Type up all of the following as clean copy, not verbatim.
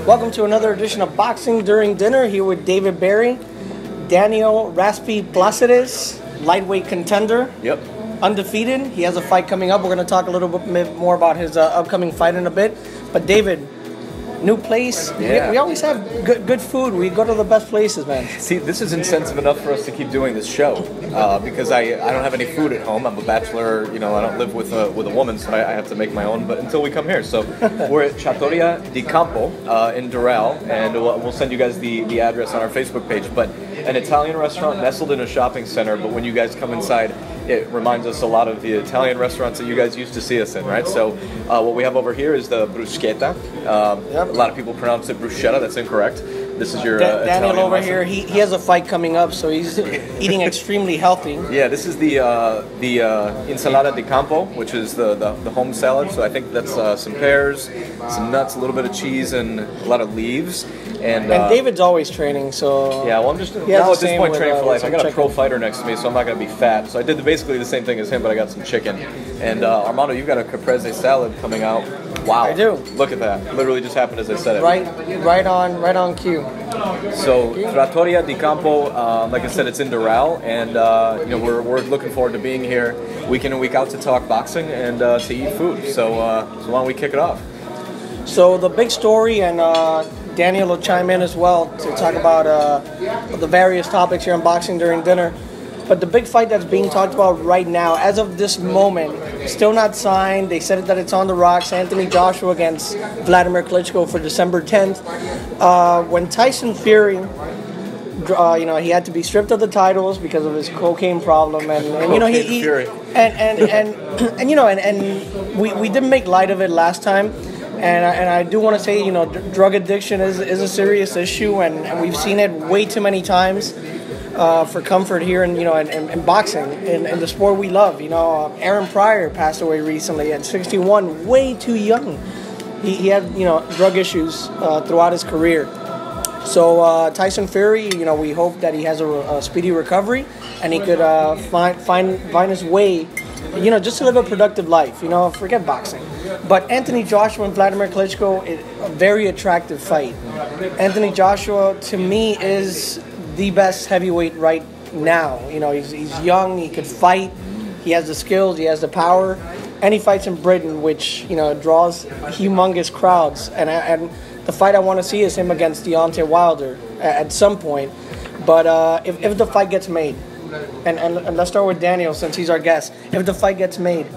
Welcome to another edition of Boxing During Dinner, here with David Berry, Daniel Raspi Placides, lightweight contender. Yep. Undefeated. He has a fight coming up. We're going to talk a little bit more about his upcoming fight in a bit. But David, new place. Yeah. We always have good food. We go to the best places, man. See, this is incentive enough for us to keep doing this show because I don't have any food at home. I'm a bachelor. I don't live with a woman, so I have to make my own. But until we come here, so we're at Trattoria di Campo in Doral, and we'll send you guys the address on our Facebook page. But an Italian restaurant nestled in a shopping center. But when you guys come inside, it reminds us a lot of the Italian restaurants that you guys used to see us in, right? So what we have over here is the bruschetta. Yep. A lot of people pronounce it bruschetta. That's incorrect. This is your Daniel Italian over lesson. here. He has a fight coming up, so he's eating extremely healthy. Yeah, this is the ensalada di campo, which is the home salad. So I think that's some pears, some nuts, a little bit of cheese, and a lot of leaves. And David's always training, so yeah, well, I'm just now at this point training for life. I got a pro fighter next to me, so I'm not going to be fat. So I did basically the same thing as him, but I got some chicken. And Armando, you've got a caprese salad coming out. Wow, I do. Look at that! Literally just happened as I said it. Right on cue. So Trattoria di Campo, like I said, it's in Doral, and we're looking forward to being here week in and week out to talk boxing and to eat food. So why don't we kick it off? So the big story, and Daniel will chime in as well to talk about the various topics here on Boxing During Dinner. But the big fight that's being talked about right now, as of this moment, still not signed. They said that it's on the rocks. Anthony Joshua against Vladimir Klitschko for December 10th. When Tyson Fury, he had to be stripped of the titles because of his cocaine problem, and we didn't make light of it last time. And I do want to say, drug addiction is a serious issue, and we've seen it way too many times for comfort here in boxing, in the sport we love. Aaron Pryor passed away recently at 61, way too young. He had, drug issues throughout his career. So Tyson Fury, we hope that he has a speedy recovery, and he could find his way, just to live a productive life. Forget boxing. But Anthony Joshua and Vladimir Klitschko is a very attractive fight. Anthony Joshua, to me, is the best heavyweight right now. He's young, he could fight, he has the skills, he has the power, and he fights in Britain, which draws humongous crowds. And the fight I want to see is him against Deontay Wilder at some point. But if the fight gets made, and let's start with Daniel since he's our guest. If the fight gets made,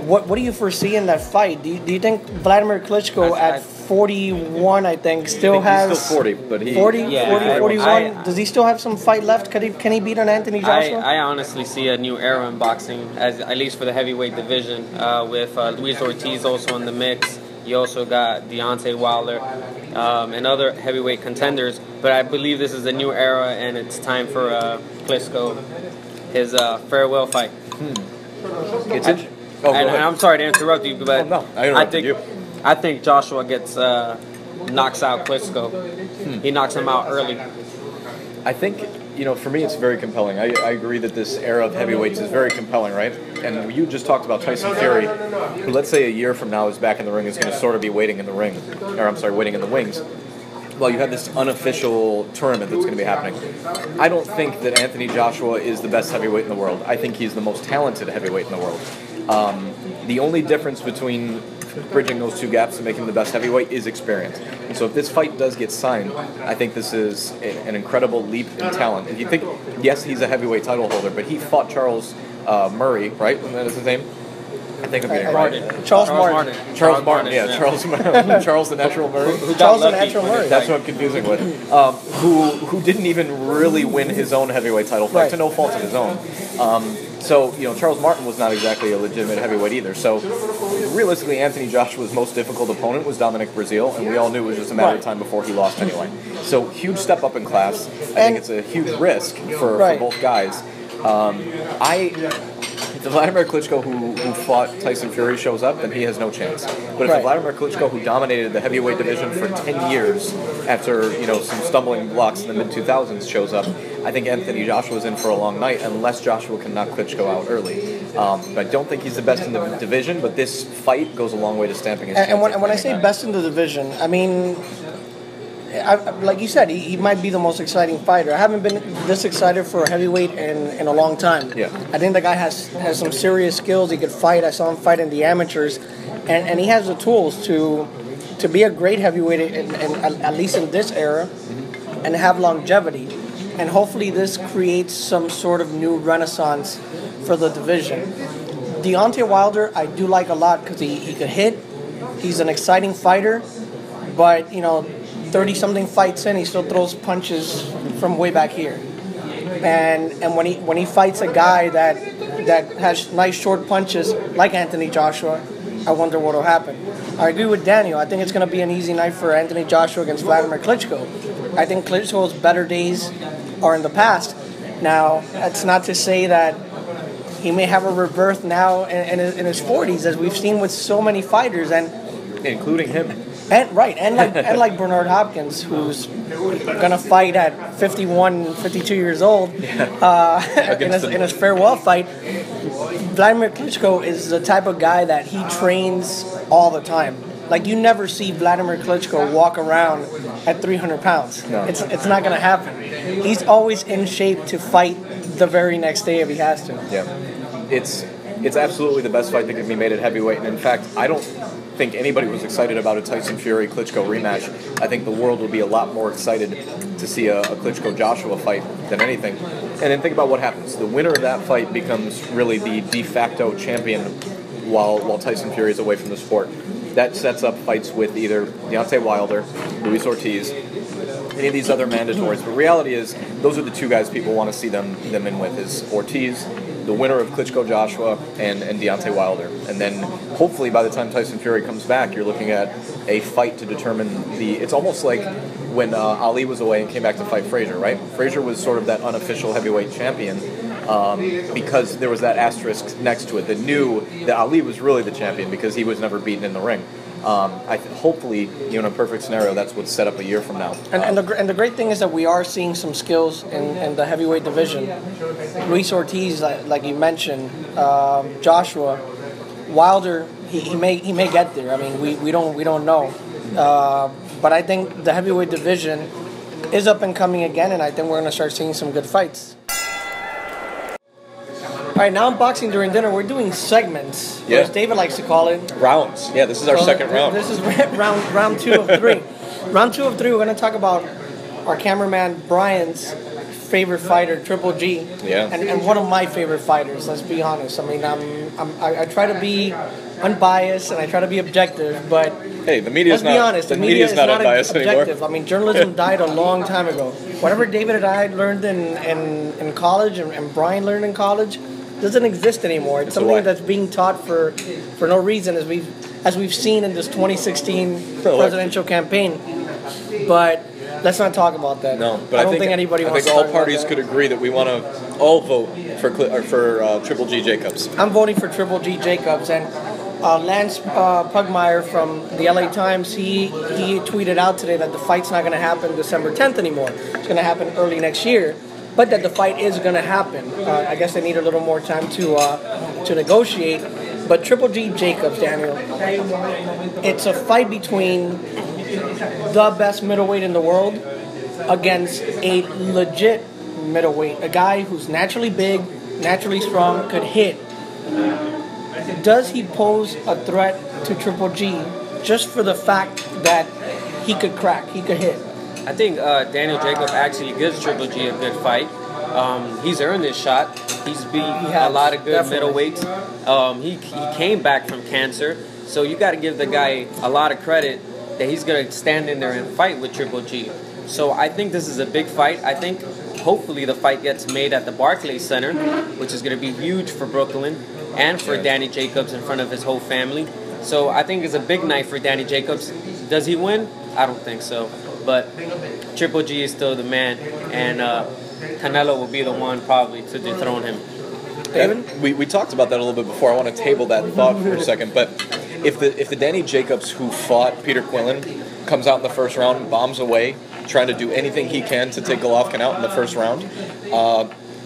what do you foresee in that fight? Do you think Vladimir Klitschko at 41, I think, he's still 40, but he 41. Does he still have some fight left? Can he beat an Anthony Joshua? I honestly see a new era in boxing, at least for the heavyweight division, with Luis Ortiz also in the mix. You also got Deontay Wilder and other heavyweight contenders. But I believe this is a new era, and it's time for Klitschko, his farewell fight. It's in. And I'm sorry to interrupt you, but no, I think Joshua knocks out Klitschko. He knocks him out early. I think, for me it's very compelling. I agree that this era of heavyweights is very compelling, right? And you just talked about Tyson Fury, who let's say a year from now is back in the ring, is going to sort of be waiting in the wings. Well, you have this unofficial tournament that's going to be happening. I don't think that Anthony Joshua is the best heavyweight in the world. I think he's the most talented heavyweight in the world. The only difference between bridging those two gaps to make him the best heavyweight is experience. And so if this fight does get signed, I think this is an incredible leap in talent. If you think, yes, he's a heavyweight title holder, but he fought Charles Murray, right? That is his name? I think I'm getting it right. Charles Martin. Charles Martin, yeah. Charles the Natural Murray. Charles the Natural Murray. That's what I'm confusing with. Who didn't even really win his own heavyweight title fight, to no fault of his own. So, Charles Martin was not exactly a legitimate heavyweight either. So, realistically, Anthony Joshua's most difficult opponent was Dominic Breazeale, and we all knew it was just a matter of time before he lost anyway. So, huge step up in class. I think it's a huge risk for both guys. If the Vladimir Klitschko who fought Tyson Fury shows up, then he has no chance. But if the Vladimir Klitschko who dominated the heavyweight division for 10 years after some stumbling blocks in the mid-2000s shows up, I think Anthony Joshua's in for a long night unless Joshua can knock Klitschko out early. But I don't think he's the best in the division, but this fight goes a long way to stamping his chances. And when I say best in the division, I mean like you said, he might be the most exciting fighter. I haven't been this excited for a heavyweight in a long time. Yeah. I think the guy has some serious skills. He could fight. I saw him fight in the amateurs, and he has the tools to be a great heavyweight, at least in this era, and have longevity. And hopefully this creates some sort of new renaissance for the division. Deontay Wilder, I do like a lot because he could hit. He's an exciting fighter, but 30-something fights in, he still throws punches from way back here. And when he fights a guy that has nice short punches like Anthony Joshua, I wonder what will happen. I agree with Daniel. I think it's going to be an easy night for Anthony Joshua against Vladimir Klitschko. I think Klitschko's better days are in the past. Now, that's not to say that he may have a rebirth now in his 40s, as we've seen with so many fighters, and including him. And like Bernard Hopkins, who's gonna fight at 51, 52 years old in his farewell fight. Vladimir Klitschko is the type of guy that he trains all the time. Like, you never see Vladimir Klitschko walk around at 300 pounds. No. It's not gonna happen. He's always in shape to fight the very next day if he has to. Yeah, it's absolutely the best fight that can be made at heavyweight, and in fact, I don't think anybody was excited about a Tyson Fury-Klitschko rematch. I think the world will be a lot more excited to see a Klitschko-Joshua fight than anything. And then think about what happens. The winner of that fight becomes really the de facto champion while Tyson Fury is away from the sport. That sets up fights with either Deontay Wilder, Luis Ortiz, any of these other mandatories. But reality is, those are the two guys people want to see them in with, is Ortiz, the winner of Klitschko-Joshua, and Deontay Wilder. And then hopefully by the time Tyson Fury comes back, you're looking at a fight to determine it's almost like when Ali was away and came back to fight Frazier, right? Frazier was sort of that unofficial heavyweight champion because there was that asterisk next to it that knew that Ali was really the champion because he was never beaten in the ring. Hopefully, in a perfect scenario, that's what's set up a year from now. And the great thing is that we are seeing some skills in the heavyweight division. Luis Ortiz, like you mentioned, Joshua, Wilder, he may get there. I mean, we don't know, but I think the heavyweight division is up and coming again, and I think we're going to start seeing some good fights. All right, now in Boxing During Dinner, we're doing segments, Yeah. as David likes to call it. Rounds. Yeah, this is our second round. This is round 2 of 3. Round 2 of 3, we're going to talk about our cameraman Brian's favorite fighter, Triple G. Yeah. And one of my favorite fighters, let's be honest. I mean, I try to be unbiased and I try to be objective, but Hey, the media's let's be honest, the media's not unbiased objective. anymore. I mean, journalism died a long time ago. Whatever David and I learned in college and Brian learned in college doesn't exist anymore. It's something that's being taught for no reason, as we've seen in this 2016 presidential campaign. But let's not talk about that. No, but I don't think anybody wants to talk all about parties that. could agree that we want to all vote for Triple G Jacobs. I'm voting for Triple G Jacobs, and Lance Pugmire from the LA Times, he tweeted out today that the fight's not going to happen December 10th anymore. It's going to happen early next year, but that the fight is going to happen. I guess they need a little more time to negotiate. But Triple G Jacobs, Daniel, it's a fight between the best middleweight in the world against a legit middleweight, a guy who's naturally big, naturally strong, could hit. Does he pose a threat to Triple G just for the fact that he could crack, he could hit? I think Daniel Jacob actually gives Triple G a good fight. He's earned this shot. He's beat a lot of good middleweights. He came back from cancer, so you got to give the guy a lot of credit that he's going to stand in there and fight with Triple G. So I think this is a big fight. I think hopefully the fight gets made at the Barclays Center, which is going to be huge for Brooklyn and for Danny Jacobs in front of his whole family. So I think it's a big night for Danny Jacobs. Does he win? I don't think so. But Triple G is still the man, and Canelo will be the one probably to dethrone him. David? We talked about that a little bit before. I want to table that thought for a second. But if the Danny Jacobs who fought Peter Quillen comes out in the first round, bombs away, trying to do anything he can to take Golovkin out in the first round,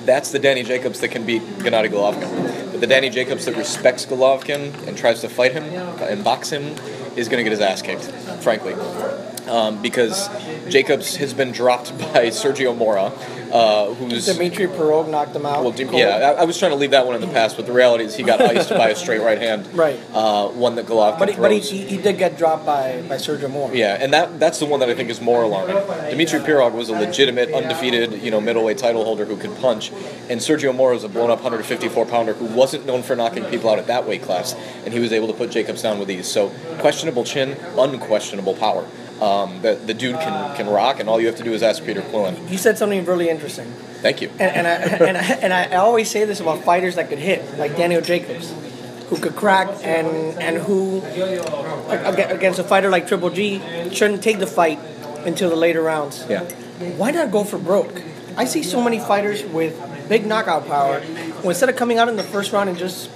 that's the Danny Jacobs that can beat Gennady Golovkin. But the Danny Jacobs that respects Golovkin and tries to fight him and box him is going to get his ass kicked, frankly. because Jacobs has been dropped by Sergio Mora, who's... Dimitri Pirog knocked him out. Well, yeah, I was trying to leave that one in the past, but the reality is he got iced by a straight right hand. Right. One that Golovkin throws. But he did get dropped by Sergio Mora. Yeah, and that's the one that I think is more alarming. Dimitri Pirog was a legitimate, undefeated, middleweight title holder who could punch, and Sergio Mora is a blown-up 154-pounder who wasn't known for knocking people out at that weight class, and he was able to put Jacobs down with ease. So, questionable chin, unquestionable power. The dude can rock, and all you have to do is ask Peter Quillen. You said something really interesting. Thank you. And I always say this about fighters that could hit, like Daniel Jacobs, who could crack, and who against a fighter like Triple G shouldn't take the fight until the later rounds. Yeah. Why not go for broke? I see so many fighters with big knockout power who, instead of coming out in the first round and just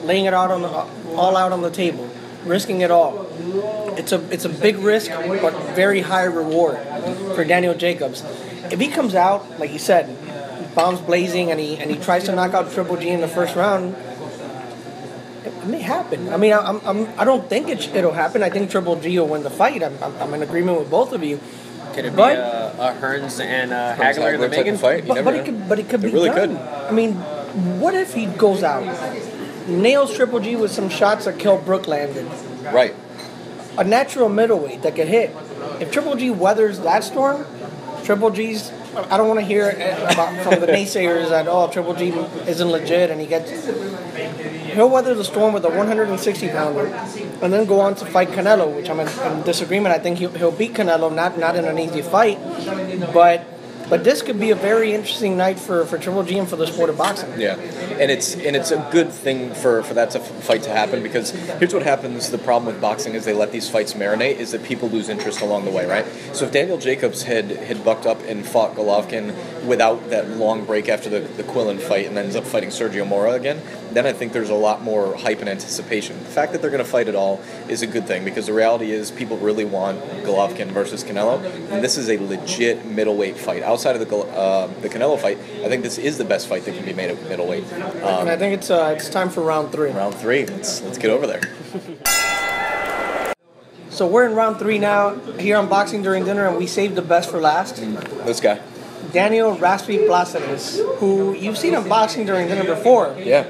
laying it out all out on the table, risking it all. It's a big risk, but very high reward for Daniel Jacobs. If he comes out, like you said, bombs blazing, and he tries to knock out Triple G in the first round, it may happen. I mean, I don't think it'll happen. I think Triple G will win the fight. I'm in agreement with both of you. Could it be a Hearns and Hagler in the making fight? But it could be really done. I mean, what if he goes out, nails Triple G with some shots that Kell Brook landed? Right. A natural middleweight that could hit. If Triple G weathers that storm, Triple G's... I don't want to hear from the naysayers that, Triple G isn't legit and he gets... He'll weather the storm with a 160-pounder and then go on to fight Canelo, which I'm in disagreement. I think he'll beat Canelo, not in an easy fight, but this could be a very interesting night for Triple G and for the sport of boxing. Yeah, and it's a good thing for that fight to happen, because here's what happens. The problem with boxing is they let these fights marinate, is that people lose interest along the way, right? So if Daniel Jacobs had bucked up and fought Golovkin without that long break after the Quillen fight and ends up fighting Sergio Mora again, then I think there's a lot more hype and anticipation. The fact that they're going to fight at all is a good thing, because the reality is people really want Golovkin versus Canelo, and this is a legit middleweight fight. Outside of the Canelo fight, I think this is the best fight that can be made at middleweight. And I think it's time for round 3. Round 3. Let's get over there. So we're in round 3 now here on Boxing During Dinner, and we saved the best for last. This guy. Daniel Raspy Placeres, who you've seen on Boxing During Dinner before. Yeah.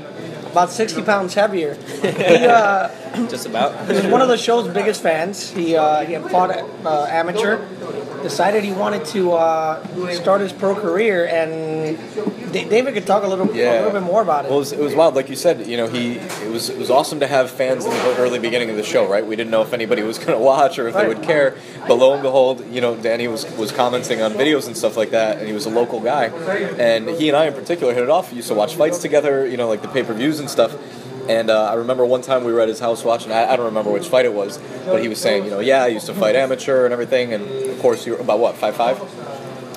About 60 pounds heavier. He, just about. He was one of the show's biggest fans. He had fought amateur, decided he wanted to start his pro career, and David could talk a little bit more about it. Well, it was wild, like you said. It was awesome to have fans in the early beginning of the show, right? We didn't know if anybody was going to watch or if they would care, but lo and behold, Danny was commenting on videos and stuff like that, and he was a local guy, and he and I in particular hit it off. We used to watch fights together, like the pay-per-views and stuff. And I remember one time we were at his house watching, I don't remember which fight it was, but he was saying, I used to fight amateur and everything, and of course you're about what, 5'5"?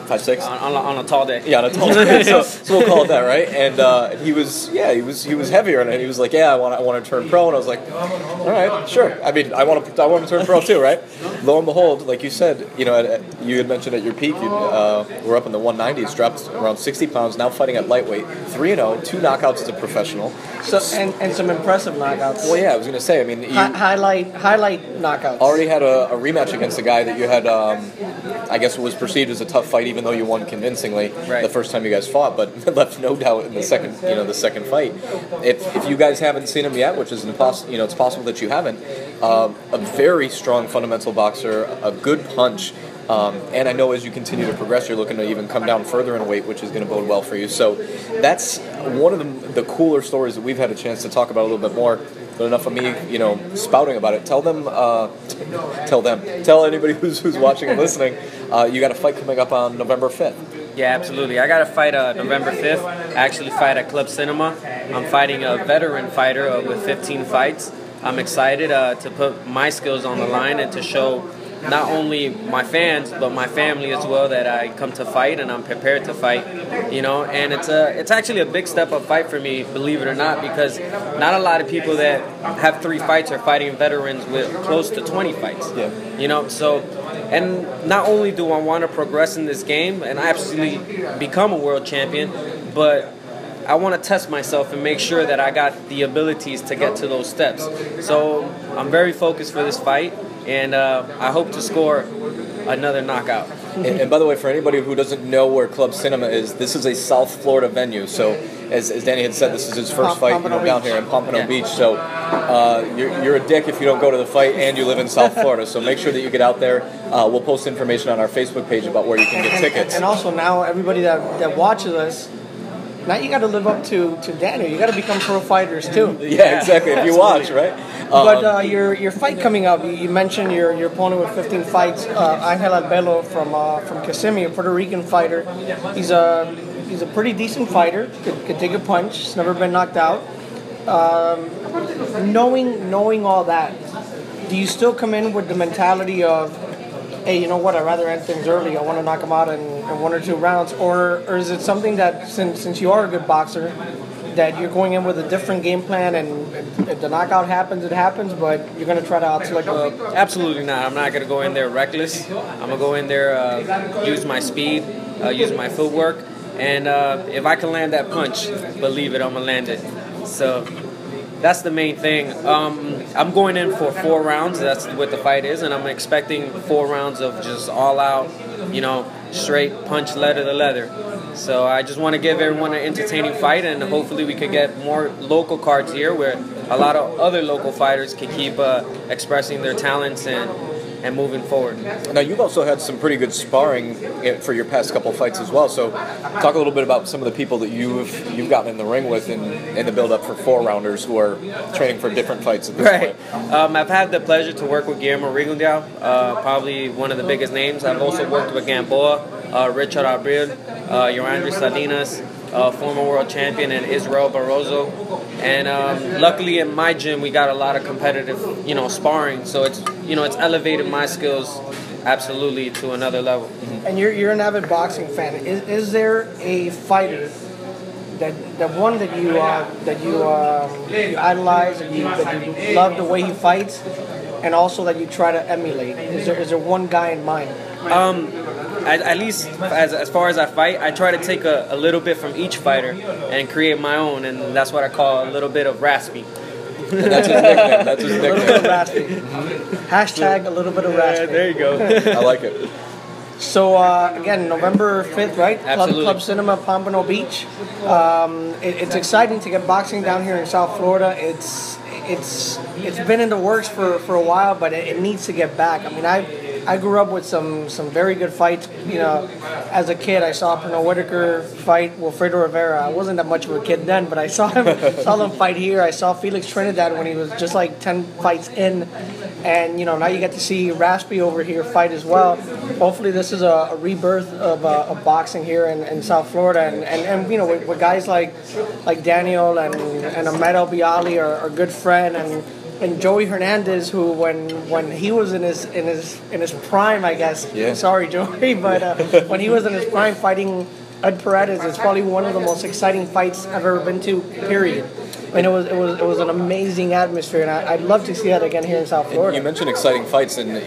5'6"? On a tall day. Yeah, on a tall day. So we'll call it that, right? And he was heavier, and he was like, I want to turn pro, and I was like, all right, sure. I mean, I want to turn pro too, right? Lo and behold, like you said, you had mentioned at your peak, we're up in the 190s, dropped around 60 pounds, now fighting at lightweight, 3-0, 2 knockouts as a professional. So and some impressive knockouts. Well, yeah, I was going to say, I mean, you highlight knockouts. Already had a rematch against a guy that you had, I guess, was perceived as a tough fight, even though you won convincingly the first time you guys fought, but left no doubt in the second fight. If you guys haven't seen him yet, which is impossible, it's possible that you haven't, a very strong fundamental boxer, a good punch. And I know as you continue to progress, you're looking to even come down further in weight, which is going to bode well for you. So that's one of the cooler stories that we've had a chance to talk about a little bit more. But enough of me, spouting about it. Tell anybody who's watching and listening, you got a fight coming up on November 5th. Yeah, absolutely. I got a fight November 5th. I actually fight at Club Cinema. I'm fighting a veteran fighter with 15 fights. I'm excited to put my skills on the line and to show not only my fans but my family as well that I come to fight and I'm prepared to fight, and it's actually a big step up fight for me, believe it or not, because not a lot of people that have 3 fights are fighting veterans with close to 20 fights. So, and not only do I want to progress in this game and absolutely become a world champion, but I want to test myself and make sure that I got the abilities to get to those steps. So I'm very focused for this fight, and I hope to score another knockout. And by the way, for anybody who doesn't know where Club Cinema is, this is a South Florida venue. So, as Danny had said, this is his first fight down here in Pompano Beach. So, you're a dick if you don't go to the fight and you live in South Florida. So make sure that you get out there. We'll post information on our Facebook page about where you can get tickets. And also now, everybody that watches us, now you got to live up to Daniel. You got to become pro fighters too. Yeah, exactly. If you watch, right? But your fight coming up, you mentioned your opponent with 15 fights, Angel Albelo from Kissimmee, a Puerto Rican fighter. He's a pretty decent fighter. Could take a punch. He's never been knocked out. Knowing all that, do you still come in with the mentality of, hey, you know what? I'd rather end things early. I want to knock him out in 1 or 2 rounds, or is it something that since you are a good boxer, that you're going in with a different game plan, and if the knockout happens, it happens, but you're going to try to out-select him? Absolutely not. I'm not going to go in there reckless. I'm going to go in there, use my speed, use my footwork, and if I can land that punch, believe it, I'm going to land it. So that's the main thing. I'm going in for 4 rounds. That's what the fight is, and I'm expecting 4 rounds of just all-out, straight punch leather to leather. So I just want to give everyone an entertaining fight, and hopefully we could get more local cards here where a lot of other local fighters can keep expressing their talents and moving forward. Now, you've also had some pretty good sparring for your past couple fights as well. So talk a little bit about some of the people that you've gotten in the ring with in the build-up for 4-rounders who are training for different fights at this point. I've had the pleasure to work with Guillermo Rigondeaux, probably one of the biggest names. I've also worked with Gamboa, Richard Abril, Yorandri Salinas, former world champion, and Israel Barroso. And luckily in my gym we got a lot of competitive, sparring. So it's elevated my skills absolutely to another level. And you're an avid boxing fan. Is there a fighter that you idolize, that you love the way he fights, and also that you try to emulate? Is there one guy in mind? At least as far as I fight, I try to take a little bit from each fighter and create my own, and that's what I call a little bit of raspy. That's his nickname. That's his nickname. A little bit of raspy. Hashtag a little bit of raspy. There you go. I like it. So again, November 5th, right? Absolutely. Club Cinema, Pompano Beach. It's exciting to get boxing down here in South Florida. It's been in the works for a while, but it needs to get back. I mean, I grew up with some very good fights. As a kid, I saw Pernell Whitaker fight Wilfredo Rivera. I wasn't that much of a kid then, but I saw them fight here. I saw Felix Trinidad when he was just like 10 fights in. And, now you get to see Raspy over here fight as well. Hopefully this is a rebirth of boxing here in South Florida. And with guys like Daniel and Ahmed El Bialy are good friend, and Joey Hernandez, who when he was in his prime, I guess. Yeah. Sorry, Joey, but when he was in his prime fighting Ed Paredes, it's probably one of the most exciting fights I've ever been to. Period. And it was an amazing atmosphere, and I'd love to see that again here in South Florida. You mentioned exciting fights, and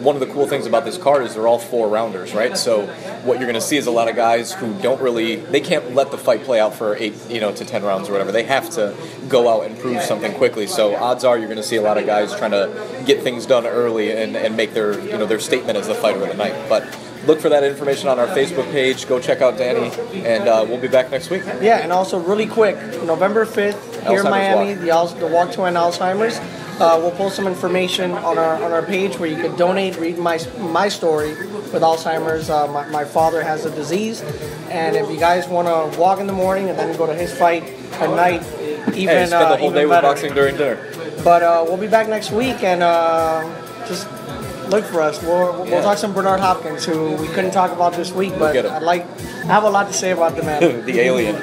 one of the cool things about this card is they're all 4-rounders, right? So what you're going to see is a lot of guys who they can't let the fight play out for 8 to 10 rounds or whatever. They have to go out and prove something quickly. So odds are you're going to see a lot of guys trying to get things done early and make their statement as the fighter of the night. But look for that information on our Facebook page. Go check out Danny, and we'll be back next week. Yeah, and also really quick, November 5th here in Miami, the Walk to End Alzheimer's. We'll post some information on our page where you could donate, read my story with Alzheimer's. My father has a disease, and if you guys want to walk in the morning and then go to his fight at night, spend the whole day with boxing during dinner. But we'll be back next week, and just look for us. We'll talk some Bernard Hopkins, who we couldn't talk about this week, but I have a lot to say about the man. The alien.